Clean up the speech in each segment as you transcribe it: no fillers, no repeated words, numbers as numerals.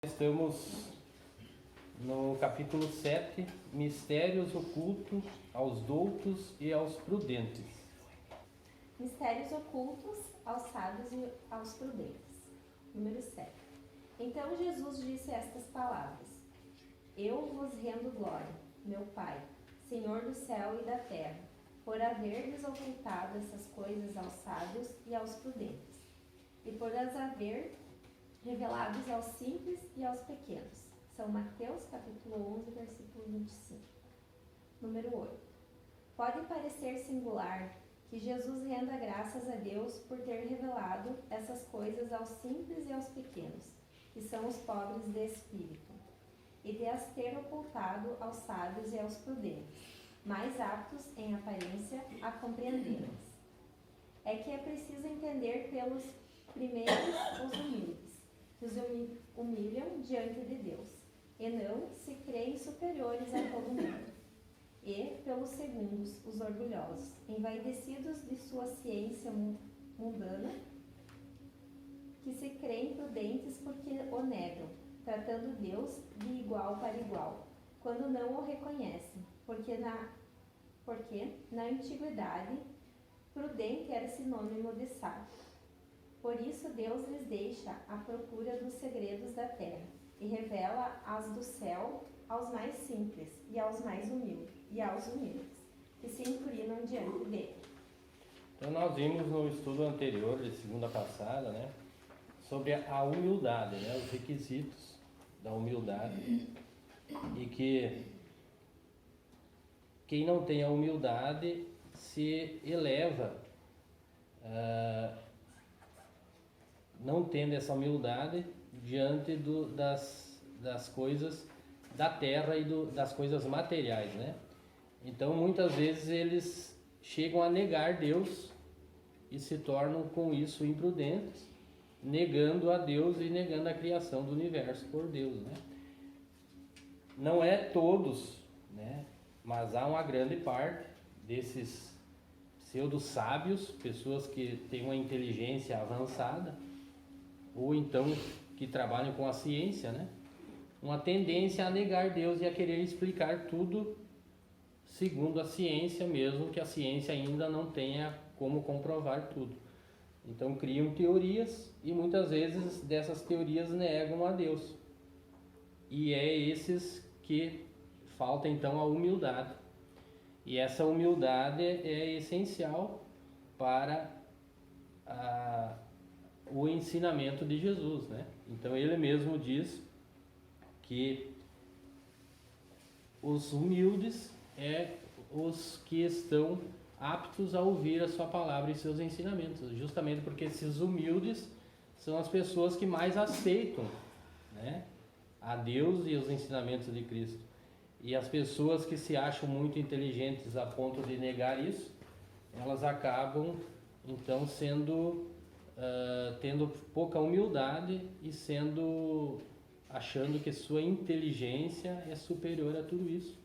Estamos no capítulo 7, Mistérios ocultos aos doutos e aos prudentes. Mistérios ocultos aos sábios e aos prudentes. Número 7. Então Jesus disse estas palavras: Eu vos rendo glória, meu Pai, Senhor do céu e da terra, por haverdes ocultado essas coisas aos sábios e aos prudentes, e por as haver revelados aos simples e aos pequenos. São Mateus, capítulo 11, versículo 25. Número 8. Pode parecer singular que Jesus renda graças a Deus por ter revelado essas coisas aos simples e aos pequenos, que são os pobres de espírito, e de as ter ocultado aos sábios e aos prudentes, mais aptos em aparência a compreendê-las. É que é preciso entender pelos primeiros os humildes, que os humilham diante de Deus, e não se creem superiores a todo mundo. E, pelos segundos, os orgulhosos, envaidecidos de sua ciência mundana, que se creem prudentes porque o negam, tratando Deus de igual para igual, quando não o reconhecem, porque na antiguidade, prudente era sinônimo de sábio. Por isso Deus lhes deixa a procura dos segredos da terra, e revela as do céu aos mais simples e aos humildes, que se inclinam diante dele. Então nós vimos no estudo anterior, de segunda passada, sobre a humildade, os requisitos da humildade, e que quem não tem a humildade se eleva, não tendo essa humildade diante das coisas da terra e das coisas materiais, Então muitas vezes eles chegam a negar Deus e se tornam com isso imprudentes, negando a Deus e negando a criação do universo por Deus, Não é todos, mas há uma grande parte desses pseudo-sábios, pessoas que têm uma inteligência avançada, ou então que trabalham com a ciência, uma tendência a negar Deus e a querer explicar tudo segundo a ciência, mesmo que a ciência ainda não tenha como comprovar tudo. Então criam teorias e muitas vezes dessas teorias negam a Deus. E é esses que falta então a humildade. E essa humildade é essencial para o ensinamento de Jesus, Então ele mesmo diz que os humildes é os que estão aptos a ouvir a sua palavra e seus ensinamentos, justamente porque esses humildes são as pessoas que mais aceitam, a Deus e os ensinamentos de Cristo. E as pessoas que se acham muito inteligentes a ponto de negar isso, elas acabam então tendo pouca humildade e achando que sua inteligência é superior a tudo isso,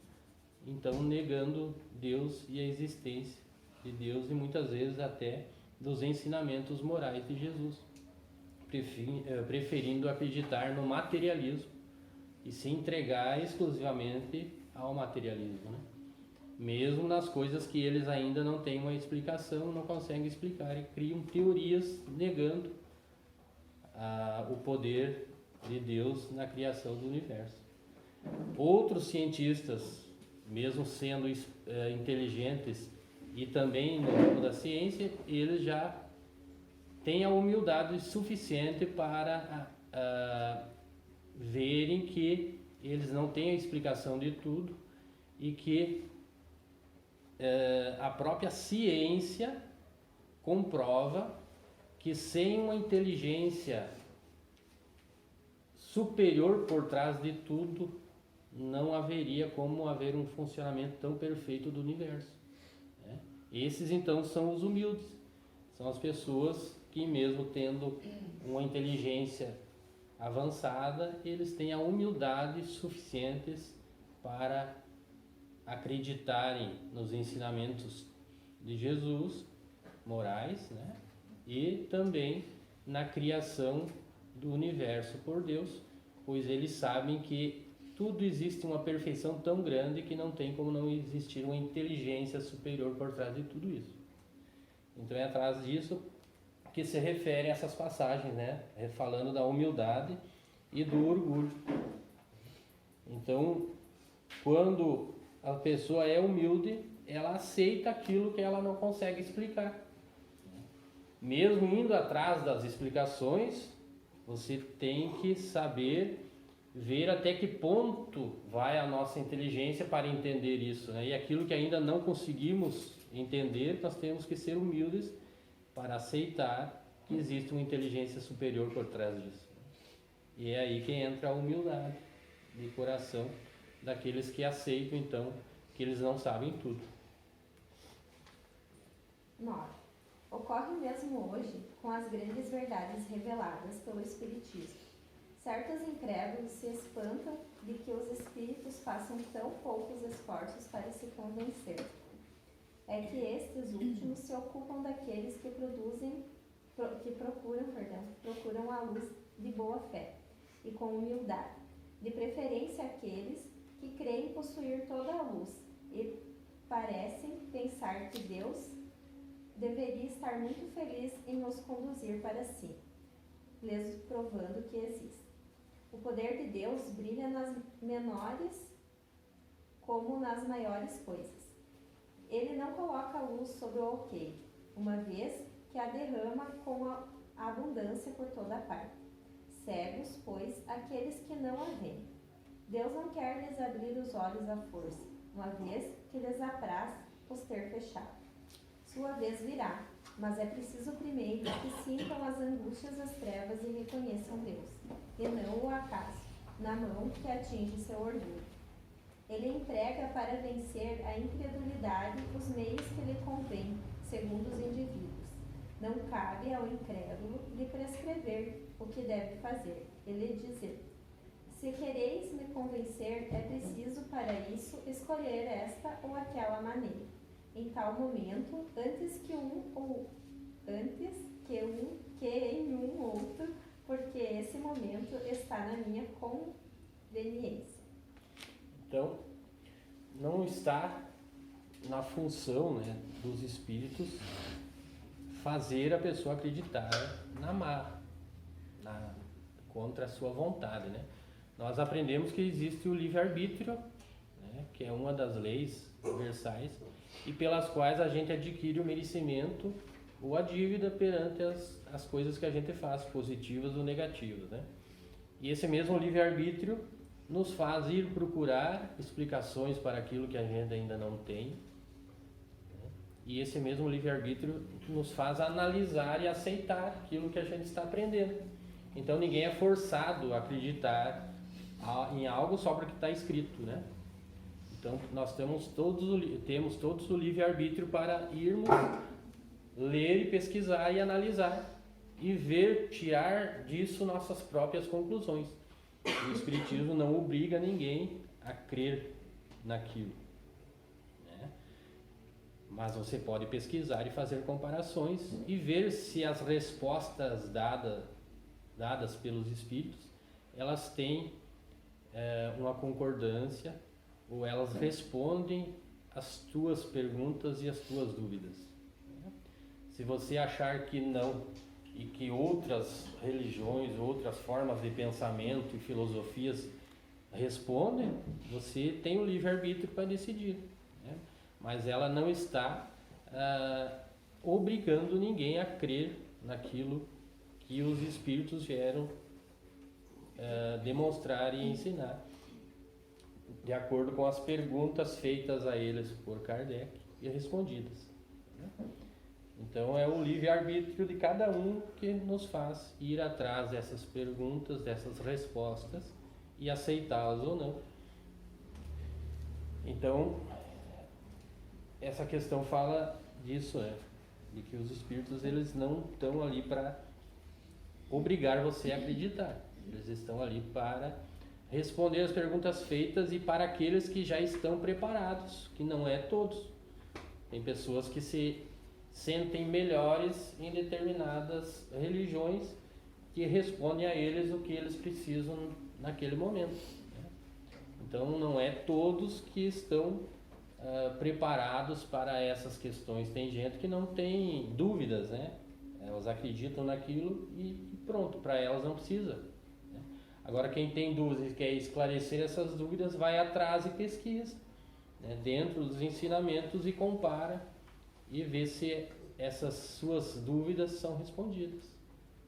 então negando Deus e a existência de Deus e muitas vezes até dos ensinamentos morais de Jesus, preferindo acreditar no materialismo e se entregar exclusivamente ao materialismo, mesmo nas coisas que eles ainda não têm uma explicação, não conseguem explicar, e criam teorias negando o poder de Deus na criação do universo. Outros cientistas, mesmo sendo inteligentes e também no ramo da ciência, eles já têm a humildade suficiente para verem que eles não têm a explicação de tudo e que a própria ciência comprova que sem uma inteligência superior por trás de tudo, não haveria como haver um funcionamento tão perfeito do universo. Esses então são os humildes, são as pessoas que mesmo tendo uma inteligência avançada, eles têm a humildade suficientes para acreditarem nos ensinamentos de Jesus, morais, e também na criação do universo por Deus, pois eles sabem que tudo existe uma perfeição tão grande que não tem como não existir uma inteligência superior por trás de tudo isso. Então é atrás disso que se refere a essas passagens, né? Falando da humildade e do orgulho. Então, quando a pessoa é humilde, ela aceita aquilo que ela não consegue explicar. Mesmo indo atrás das explicações, você tem que saber ver até que ponto vai a nossa inteligência para entender isso, né? E aquilo que ainda não conseguimos entender, nós temos que ser humildes para aceitar que existe uma inteligência superior por trás disso. E é aí que entra a humildade de coração daqueles que aceitam, então, que eles não sabem tudo. 9. Ocorre mesmo hoje com as grandes verdades reveladas pelo Espiritismo. Certos incrédulos se espantam de que os espíritos façam tão poucos esforços para se convencer. É que estes últimos se ocupam daqueles que procuram a luz de boa fé e com humildade, de preferência aqueles que creem possuir toda a luz e parecem pensar que Deus deveria estar muito feliz em nos conduzir para si, lhes provando que existe. O poder de Deus brilha nas menores como nas maiores coisas. Ele não coloca a luz sobre o alqueire, uma vez que a derrama com a abundância por toda parte. Cegos, pois, aqueles que não a veem. Deus não quer lhes abrir os olhos à força, uma vez que lhes apraz os ter fechado. Sua vez virá, mas é preciso primeiro que sintam as angústias das trevas e reconheçam Deus, e não o acaso, na mão que atinge seu orgulho. Ele emprega para vencer a incredulidade os meios que lhe convém, segundo os indivíduos. Não cabe ao incrédulo lhe prescrever o que deve fazer, e lhe dizer: se quereis me convencer, é preciso para isso escolher esta ou aquela maneira. Em tal momento, antes que em um outro, porque esse momento está na minha conveniência. Então, não está na função, né, dos espíritos fazer a pessoa acreditar contra a sua vontade, né? Nós aprendemos que existe o livre-arbítrio, né, que é uma das leis universais, e pelas quais a gente adquire o merecimento ou a dívida perante as coisas que a gente faz, positivas ou negativas, né? E esse mesmo livre-arbítrio nos faz ir procurar explicações para aquilo que a gente ainda não tem, né? E esse mesmo livre-arbítrio nos faz analisar e aceitar aquilo que a gente está aprendendo. Então ninguém é forçado a acreditar em algo só porque está escrito, né? Então nós temos todos o livre-arbítrio para irmos ler e pesquisar e analisar e ver, tirar disso nossas próprias conclusões. O Espiritismo não obriga ninguém a crer naquilo, né? Mas você pode pesquisar e fazer comparações e ver se as respostas dadas pelos Espíritos, elas têm uma concordância ou elas respondem às tuas perguntas e às tuas dúvidas. Se você achar que não e que outras religiões, outras formas de pensamento e filosofias respondem, você tem o livre-arbítrio para decidir, né? Mas ela não está obrigando ninguém a crer naquilo que os espíritos vieram demonstrar e ensinar, de acordo com as perguntas feitas a eles por Kardec e respondidas, né? Então é o livre-arbítrio de cada um que nos faz ir atrás dessas perguntas, dessas respostas e aceitá-las ou não. Então, essa questão fala disso, né? De que os espíritos, eles não estão ali para obrigar você a acreditar. Eles estão ali para responder as perguntas feitas e para aqueles que já estão preparados, que não é todos. Tem pessoas que se sentem melhores em determinadas religiões que respondem a eles o que eles precisam naquele momento, né? Então não é todos que estão preparados para essas questões. Tem gente que não tem dúvidas, né? Elas acreditam naquilo e pronto, para elas não precisa, né? Agora quem tem dúvidas e quer esclarecer essas dúvidas vai atrás e pesquisa, né, dentro dos ensinamentos e compara e vê se essas suas dúvidas são respondidas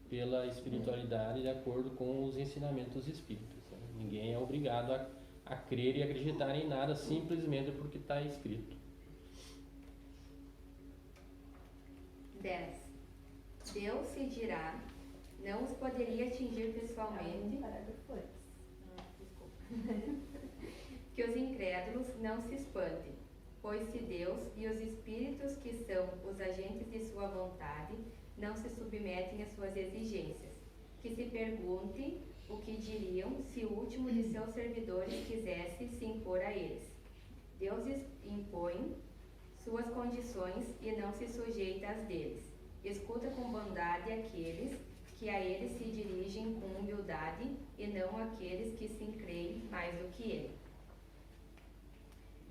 pela espiritualidade de acordo com os ensinamentos espíritas, né? Ninguém é obrigado a crer e acreditar em nada simplesmente porque está escrito. 10. Deus se dirá, não os poderia atingir pessoalmente. Que os incrédulos não se espantem, pois se Deus e os espíritos que são os agentes de sua vontade não se submetem às suas exigências, que se perguntem o que diriam se o último de seus servidores quisesse se impor a eles. Deus impõe suas condições e não se sujeita às deles. Escuta com bondade aqueles que a ele se dirigem com humildade e não aqueles que se creem mais do que ele.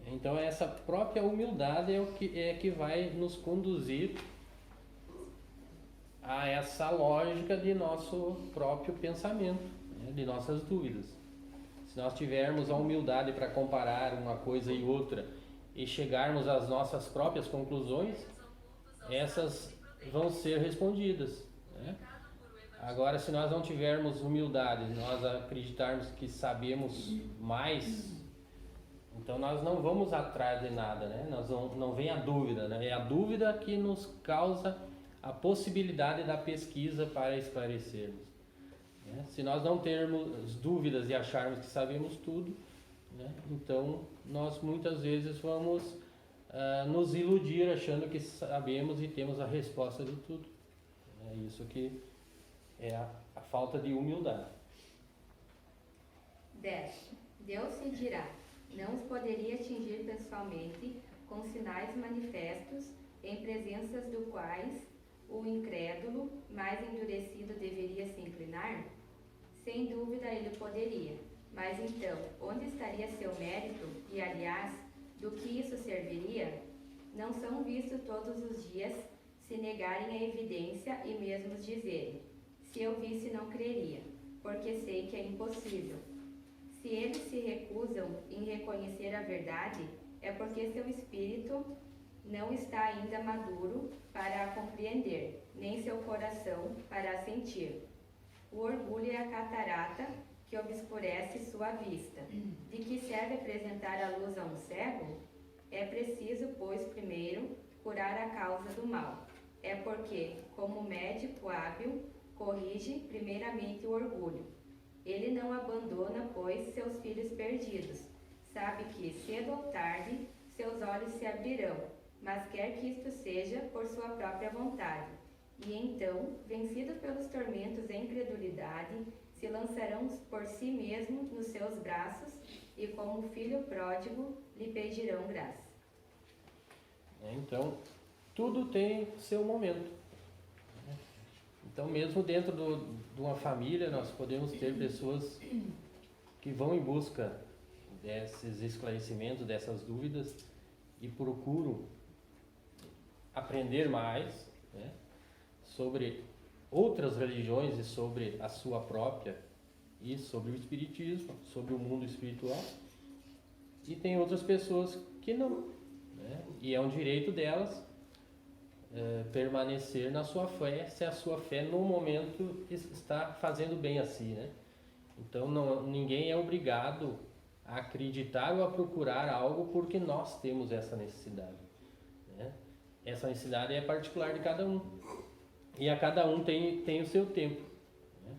Então essa própria humildade é que vai nos conduzir a essa lógica de nosso próprio pensamento, né, de nossas dúvidas. Se nós tivermos a humildade para comparar uma coisa e outra e chegarmos às nossas próprias conclusões, essas vão ser respondidas, né? Agora, se nós não tivermos humildade, nós acreditarmos que sabemos mais, então nós não vamos atrás de nada, né? Não vem a dúvida, né? É a dúvida que nos causa a possibilidade da pesquisa para esclarecermos, né? Se nós não termos dúvidas e acharmos que sabemos tudo, né, então nós muitas vezes vamos nos iludir achando que sabemos e temos a resposta de tudo. É isso que é a falta de humildade. 10. Deus se dirá, não os poderia atingir pessoalmente com sinais manifestos em presenças do quais o incrédulo mais endurecido deveria se inclinar? Sem dúvida ele poderia, mas então, onde estaria seu mérito e, aliás, do que isso serviria? Não são vistos todos os dias se negarem a evidência e mesmo dizerem, se eu visse não creria, porque sei que é impossível. Se eles se recusam em reconhecer a verdade, é porque seu espírito não está ainda maduro para a compreender, nem seu coração para a sentir. O orgulho é a catarata que obscurece sua vista. De que serve apresentar a luz a um cego? É preciso, pois, primeiro, curar a causa do mal. É porque, como médico hábil, corrige primeiramente o orgulho. Ele não abandona, pois, seus filhos perdidos. Sabe que, cedo ou tarde, seus olhos se abrirão, mas quer que isto seja por sua própria vontade. E então, vencido pelos tormentos da incredulidade, se lançarão por si mesmo nos seus braços e, como filho pródigo, lhe pedirão graça. Então, tudo tem seu momento. Então, mesmo dentro de uma família, nós podemos ter pessoas que vão em busca desses esclarecimentos, dessas dúvidas e procuram aprender mais, né, sobre outras religiões e sobre a sua própria e sobre o espiritismo, sobre o mundo espiritual. E tem outras pessoas que não, né, e é um direito delas permanecer na sua fé, se a sua fé no momento está fazendo bem a si, né? Então ninguém é obrigado a acreditar ou a procurar algo porque nós temos essa necessidade, né? Essa necessidade é particular de cada um e a cada um tem o seu tempo, né?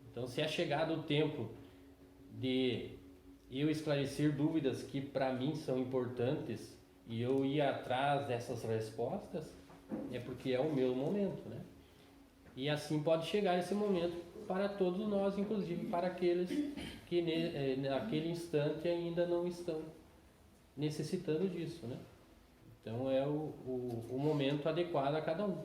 Então, se é chegado o tempo de eu esclarecer dúvidas que para mim são importantes e eu ir atrás dessas respostas, é porque é o meu momento, né? E assim pode chegar esse momento para todos nós, inclusive para aqueles que naquele instante ainda não estão necessitando disso, né? Então é o momento adequado a cada um.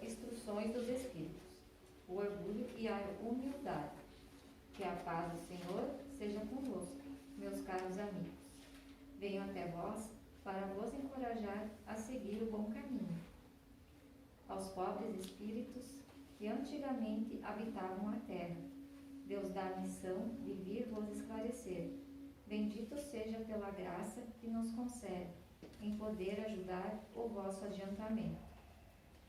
instruções dos Espíritos, o orgulho e a humildade. Que a paz do Senhor seja convosco, meus caros amigos. Venho até vós para vos encorajar a seguir o bom caminho. Aos pobres espíritos que antigamente habitavam a terra, Deus dá a missão de vir vos esclarecer. Bendito seja pela graça que nos concede em poder ajudar o vosso adiantamento.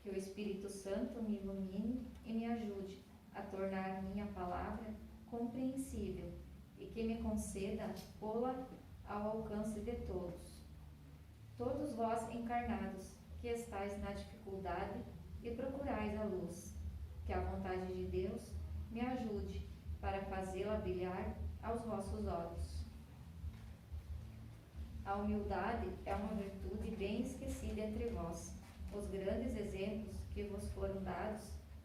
Que o Espírito Santo me ilumine e me ajude a tornar minha palavra compreensível e que me conceda pô-la ao alcance de todos. Todos vós encarnados, que estáis na dificuldade e procurais a luz, que a vontade de Deus me ajude para fazê-la brilhar aos vossos olhos. A humildade é uma virtude bem esquecida entre vós. Os grandes exemplos que vos foram dados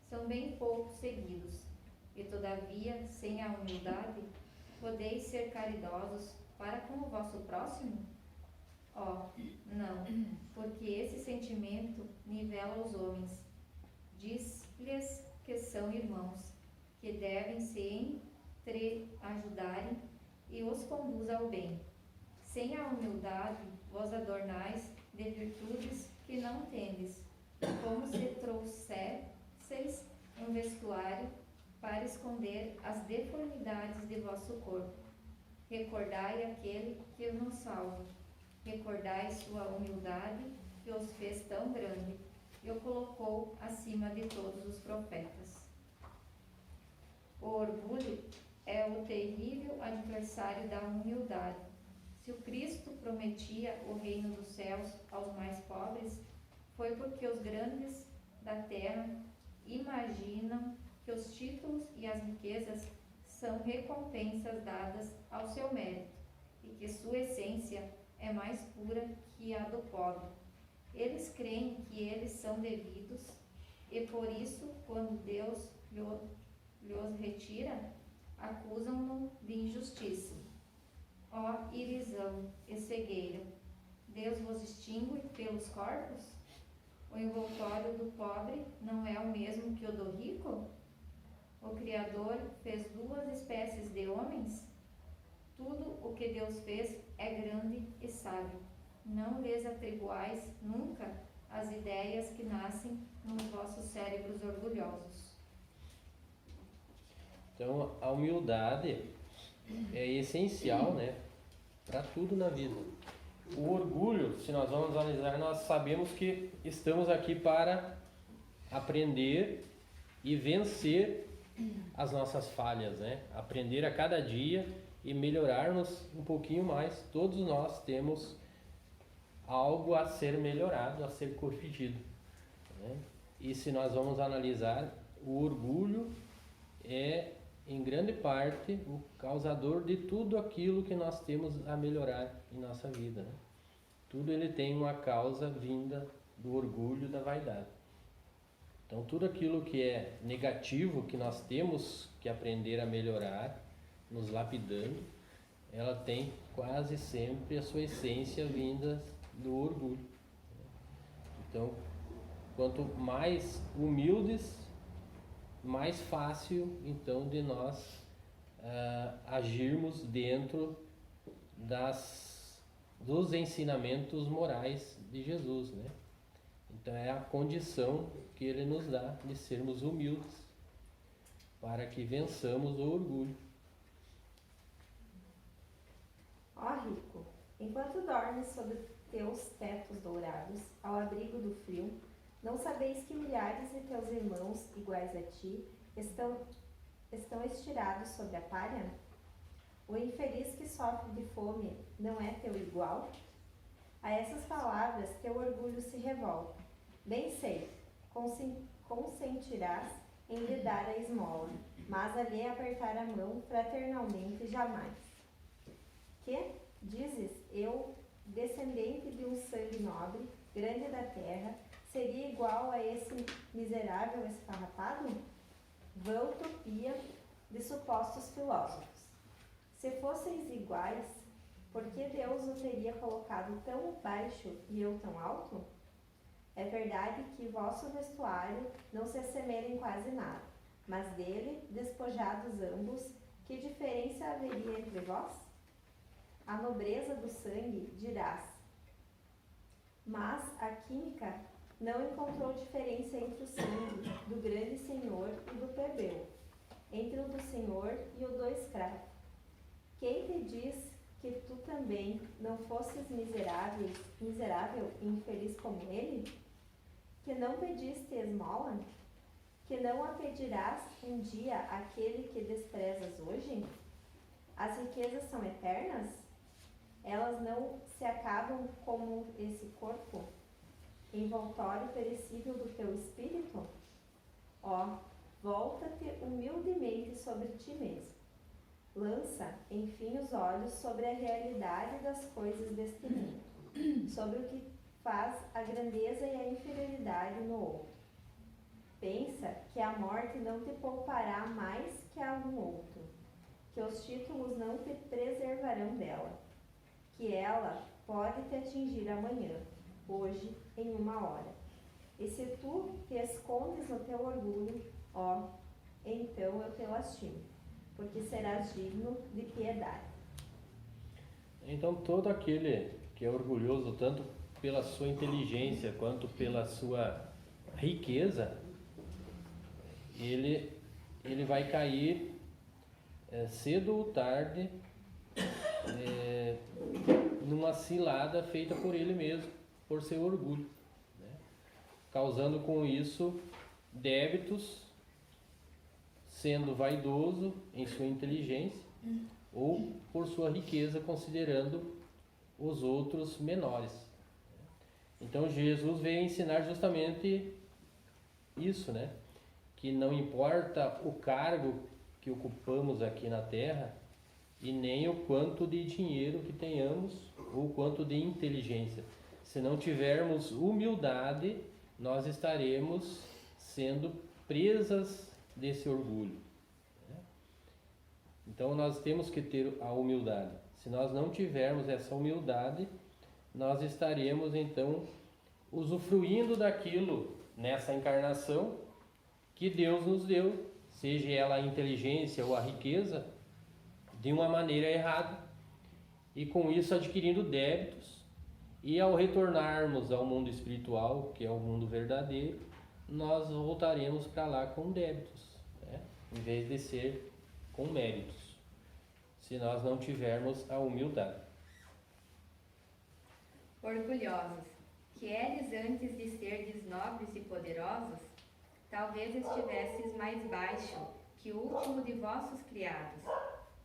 são bem pouco seguidos, e todavia, sem a humildade, podeis ser caridosos para com o vosso próximo? Oh, não, porque esse sentimento nivela os homens. Diz-lhes que são irmãos, que devem se ajudarem e os conduz ao bem. Sem a humildade, vos adornais de virtudes que não tendes, como se trouxesseis um vestuário para esconder as deformidades de vosso corpo. Recordai aquele que nos salva. Recordai sua humildade, que os fez tão grande e o colocou acima de todos os profetas. O orgulho é o terrível adversário da humildade. Se o Cristo prometia o reino dos céus aos mais pobres, foi porque os grandes da terra imaginam que os títulos e as riquezas são recompensas dadas ao seu mérito e que sua essência é mais pura que a do pobre. Eles creem que eles são devidos e por isso, quando Deus lhos retira, acusam-no de injustiça. Ó irisão e cegueira, Deus vos extingue pelos corpos? O envoltório do pobre não é o mesmo que o do rico? O Criador fez duas espécies de homens? Tudo o que Deus fez é grande e sábio. Não lhes atribuais nunca as ideias que nascem nos vossos cérebros orgulhosos. Então, a humildade é essencial, né, para tudo na vida. O orgulho, se nós vamos analisar, nós sabemos que estamos aqui para aprender e vencer as nossas falhas, né? Aprender a cada dia e melhorar-nos um pouquinho mais. Todos nós temos algo a ser melhorado, a ser corrigido, né? E se nós vamos analisar, o orgulho é, em grande parte, o causador de tudo aquilo que nós temos a melhorar em nossa vida, né? Tudo ele tem uma causa vinda do orgulho e da vaidade. Então, tudo aquilo que é negativo, que nós temos que aprender a melhorar, nos lapidando, ela tem quase sempre a sua essência vinda do orgulho. Então, quanto mais humildes, mais fácil, então, de nós agirmos dentro dos ensinamentos morais de Jesus, né? Então, é a condição que ele nos dá de sermos humildes, para que vençamos o orgulho. Ó rico, enquanto dormes sob teus tetos dourados, ao abrigo do frio, não sabeis que milhares de teus irmãos, iguais a ti, estão estirados sobre a palha? O infeliz que sofre de fome não é teu igual? A essas palavras teu orgulho se revolta. Bem sei, consentirás em lhe dar a esmola, mas a lhe apertar a mão fraternalmente jamais. Que, dizes, eu, descendente de um sangue nobre, grande da terra, seria igual a esse miserável esfarrapado? Vã utopia de supostos filósofos. Se fosseis iguais, por que Deus o teria colocado tão baixo e eu tão alto? É verdade que vosso vestuário não se assemelha em quase nada, mas dele, despojados ambos, que diferença haveria entre vós? A nobreza do sangue dirás, mas a química não encontrou diferença entre o sangue do grande senhor e do plebeu, entre o do senhor e o do escravo. Quem te diz que tu também não fosses miserável e infeliz como ele? Que não pediste esmola? Que não a pedirás um dia àquele que desprezas hoje? As riquezas são eternas? Elas não se acabam como esse corpo, envoltório perecível do teu espírito? Ó, volta-te humildemente sobre ti mesmo. Lança, enfim, os olhos sobre a realidade das coisas deste mundo, sobre o que faz a grandeza e a inferioridade no outro. Pensa que a morte não te poupará mais que a algum outro, que os títulos não te preservarão dela, que ela pode te atingir amanhã, hoje, em uma hora. E se tu te escondes no teu orgulho, ó, então eu te lastimo, porque serás digno de piedade. Então todo aquele que é orgulhoso tanto pela sua inteligência quanto pela sua riqueza, ele vai cair cedo ou tarde numa cilada feita por ele mesmo, por seu orgulho, né? Causando com isso débitos, sendo vaidoso em sua inteligência ou por sua riqueza, considerando os outros menores. Então Jesus veio ensinar justamente isso, né? Que não importa o cargo que ocupamos aqui na Terra e nem o quanto de dinheiro que tenhamos ou quanto de inteligência. Se não tivermos humildade, nós estaremos sendo presas desse orgulho. Então nós temos que ter a humildade. Se nós não tivermos essa humildade, nós estaremos então usufruindo daquilo nessa encarnação que Deus nos deu, seja ela a inteligência ou a riqueza, de uma maneira errada, e com isso adquirindo débitos, e ao retornarmos ao mundo espiritual, que é o mundo verdadeiro, nós voltaremos para lá com débitos, né? Em vez de ser com méritos, se nós não tivermos a humildade. Orgulhosos, queres antes de serdes nobres e poderosos? Talvez estivesses mais baixo que o último de vossos criados.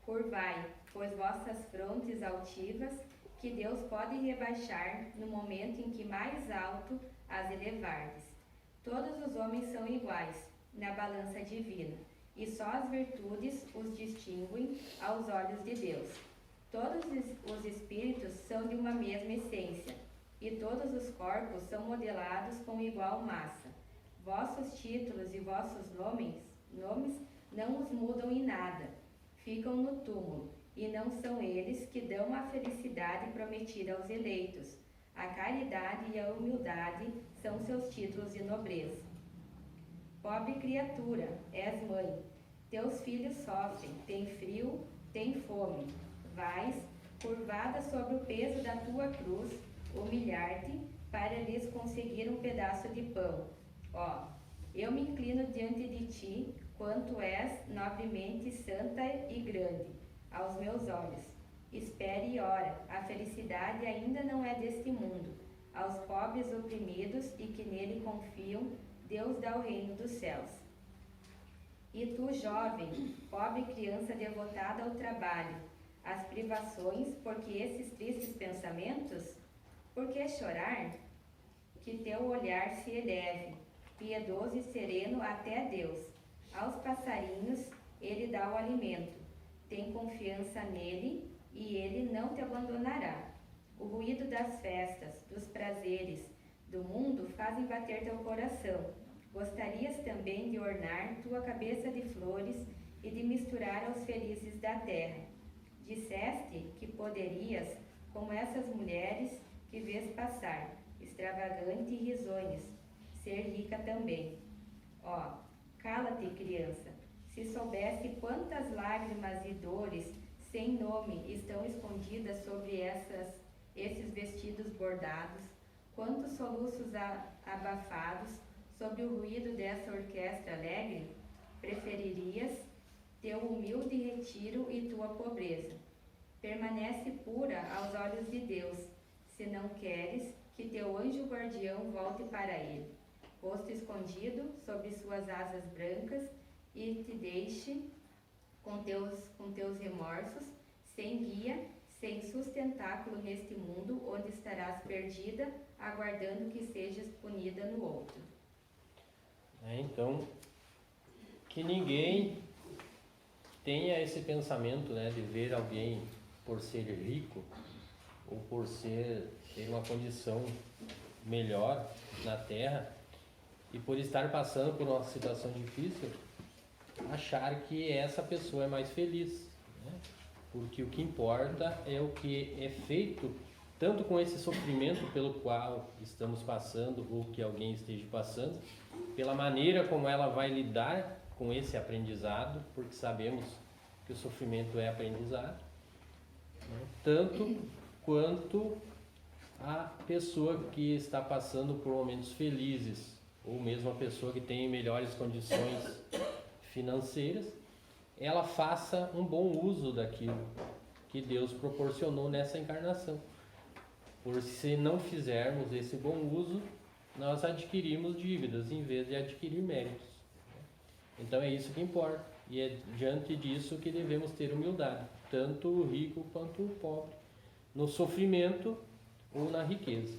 Curvai, pois vossas frontes altivas, que Deus pode rebaixar no momento em que mais alto as elevardes. Todos os homens são iguais na balança divina, e só as virtudes os distinguem aos olhos de Deus. Todos os espíritos são de uma mesma essência, e todos os corpos são modelados com igual massa. Vossos títulos e vossos nomes não os mudam em nada, ficam no túmulo, e não são eles que dão a felicidade prometida aos eleitos. A caridade e a humildade são seus títulos de nobreza. Pobre criatura, és mãe, teus filhos sofrem, têm frio, têm fome. Vais, curvada sobre o peso da tua cruz, humilhar-te para lhes conseguir um pedaço de pão. Ó, eu me inclino diante de ti, quanto és nobremente santa e grande aos meus olhos. Espere e ora, a felicidade ainda não é deste mundo. Aos pobres oprimidos e que nele confiam, Deus dá o reino dos céus. E tu, jovem, pobre criança devotada ao trabalho, às privações, porque esses tristes pensamentos? Por que chorar? Que teu olhar se eleve, piedoso e sereno até Deus. Aos passarinhos ele dá o alimento. Tem confiança nele e ele não te abandonará. O ruído das festas, dos prazeres do mundo fazem bater teu coração. Gostarias também de ornar tua cabeça de flores e de misturar aos felizes da terra. Disseste que poderias, como essas mulheres que vês passar, extravagante e risonhos, ser rica também. Ó, cala-te, criança, se soubesse quantas lágrimas e dores sem nome estão escondidas sobre esses vestidos bordados, quantos soluços abafados sob o ruído dessa orquestra alegre, preferirias teu humilde retiro e tua pobreza. Permanece pura aos olhos de Deus, se não queres que teu anjo guardião volte para ele, rosto escondido sob suas asas brancas, e te deixe com teus remorsos, sem guia, sem sustentáculo neste mundo, onde estarás perdida, aguardando que sejas punida no outro. Então, que ninguém tenha esse pensamento, né, de ver alguém por ser rico ou por ter uma condição melhor na Terra e por estar passando por uma situação difícil, achar que essa pessoa é mais feliz, né? Porque o que importa é o que é feito tanto com esse sofrimento pelo qual estamos passando ou que alguém esteja passando, pela maneira como ela vai lidar com esse aprendizado, porque sabemos que o sofrimento é aprendizado, né? Tanto quanto a pessoa que está passando por momentos felizes, ou mesmo a pessoa que tem melhores condições financeiras, ela faça um bom uso daquilo que Deus proporcionou nessa encarnação. Por se não fizermos esse bom uso, nós adquirimos dívidas em vez de adquirir méritos. Então é isso que importa, e é diante disso que devemos ter humildade, tanto o rico quanto o pobre, no sofrimento ou na riqueza.